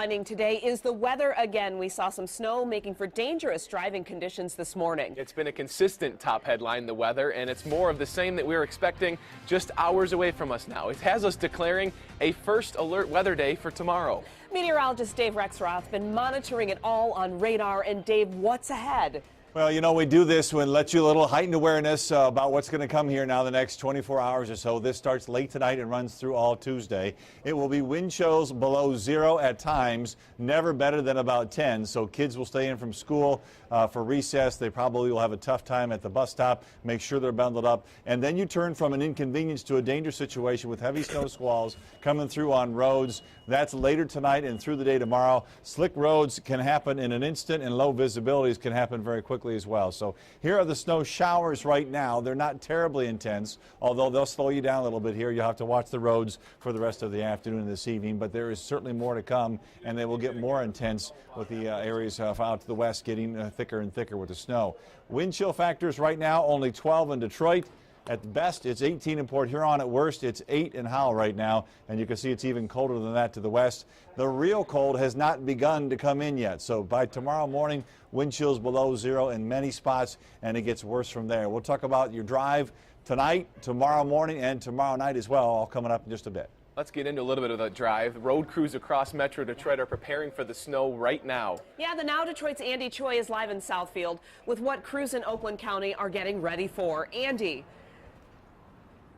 Finding today is the weather again. We saw some snow making for dangerous driving conditions this morning. It's been a consistent top headline, the weather, and it's more of the same that we were expecting just hours away from us now. It has us declaring a first alert weather day for tomorrow. Meteorologist Dave Rexroth's been monitoring it all on radar. And Dave, what's ahead? Well, you know, we do this when let you a little heightened awareness about what's going to come here now the next 24 hours or so. This starts late tonight and runs through all Tuesday. It will be wind chills below 0 at times, never better than about 10. So kids will stay in from school for recess. They probably will have a tough time at the bus stop. Make sure they're bundled up. And then you turn from an inconvenience to a dangerous situation with heavy snow squalls coming through on roads. That's later tonight and through the day tomorrow. Slick roads can happen in an instant, and low visibilities can happen very quickly as well. So here are the snow showers right now. They're not terribly intense, although they'll slow you down a little bit here. You'll have to watch the roads for the rest of the afternoon and this evening, but there is certainly more to come, and they will get more intense with the areas out to the west getting thicker and thicker with the snow. Wind chill factors right now only 12 in Detroit. At best, it's 18 in Port Huron. At worst, it's 8 in Howell right now, and you can see it's even colder than that to the west. The real cold has not begun to come in yet, so by tomorrow morning, wind chills below 0 in many spots, and it gets worse from there. We'll talk about your drive tonight, tomorrow morning, and tomorrow night as well, all coming up in just a bit. Let's get into a little bit of the drive. Road crews across Metro Detroit are preparing for the snow right now. Yeah, the Now Detroit's Andy Choi is live in Southfield with what crews in Oakland County are getting ready for. Andy.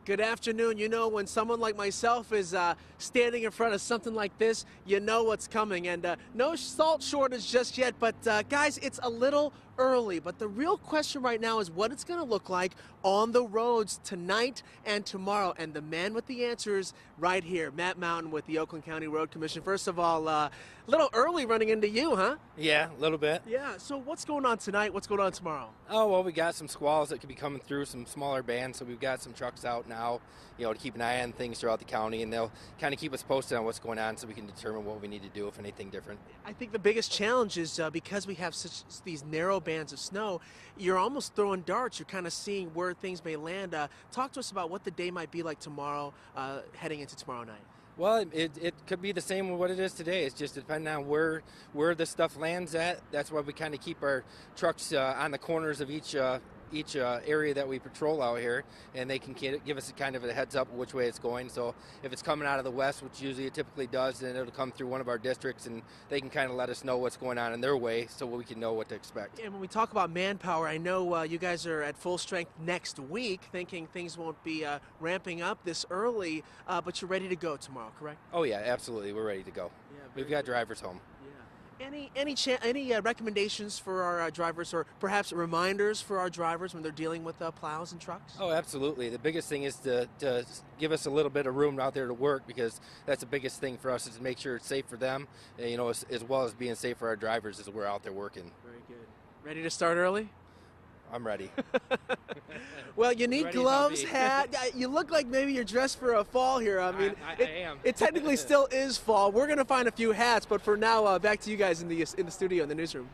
Good afternoon. You know, when someone like myself is standing in front of something like this, you know what's coming. And no salt shortage just yet, but guys, it's a little early. But the real question right now is what it's going to look like on the roads tonight and tomorrow. And the man with the answers right here, Matt Mountain with the Oakland County Road Commission. First of all, a little early running into you, huh? Yeah, a little bit. Yeah, so what's going on tonight? What's going on tomorrow? Oh, well, we got some squalls that could be coming through, some smaller bands, so we've got some trucks out now, you know, to keep an eye on things throughout the county, and they'll kind of keep us posted on what's going on so we can determine what we need to do, if anything different. I think the biggest challenge is because we have these narrow bands of snow, you're almost throwing darts. You're kind of seeing where things may land. Talk to us about what the day might be like tomorrow, heading into tomorrow night. Well, it could be the same with what it is today. It's just depending on where the stuff lands at. That's why we kind of keep our trucks on the corners of each area that we patrol out here, and they can give us a kind of a heads up which way it's going. So if it's coming out of the west, which usually it typically does, then it'll come through one of our districts, and they can kind of let us know what's going on in their way so we can know what to expect. And when we talk about manpower, I know you guys are at full strength next week, thinking things won't be ramping up this early, but you're ready to go tomorrow, correct? Oh yeah, absolutely, we're ready to go. Yeah, we've got drivers home. Any recommendations for our drivers, or perhaps reminders for our drivers when they're dealing with plows and trucks? Oh, absolutely. The biggest thing is to give us a little bit of room out there to work, because that's the biggest thing for us, is to make sure it's safe for them, you know, as well as being safe for our drivers as we're out there working. Very good. Ready to start early? I'm ready. Well, you need gloves, hat. You look like maybe you're dressed for a fall here. I mean, I am. It technically still is fall. We're going to find a few hats, but for now, back to you guys in the studio, in the newsroom.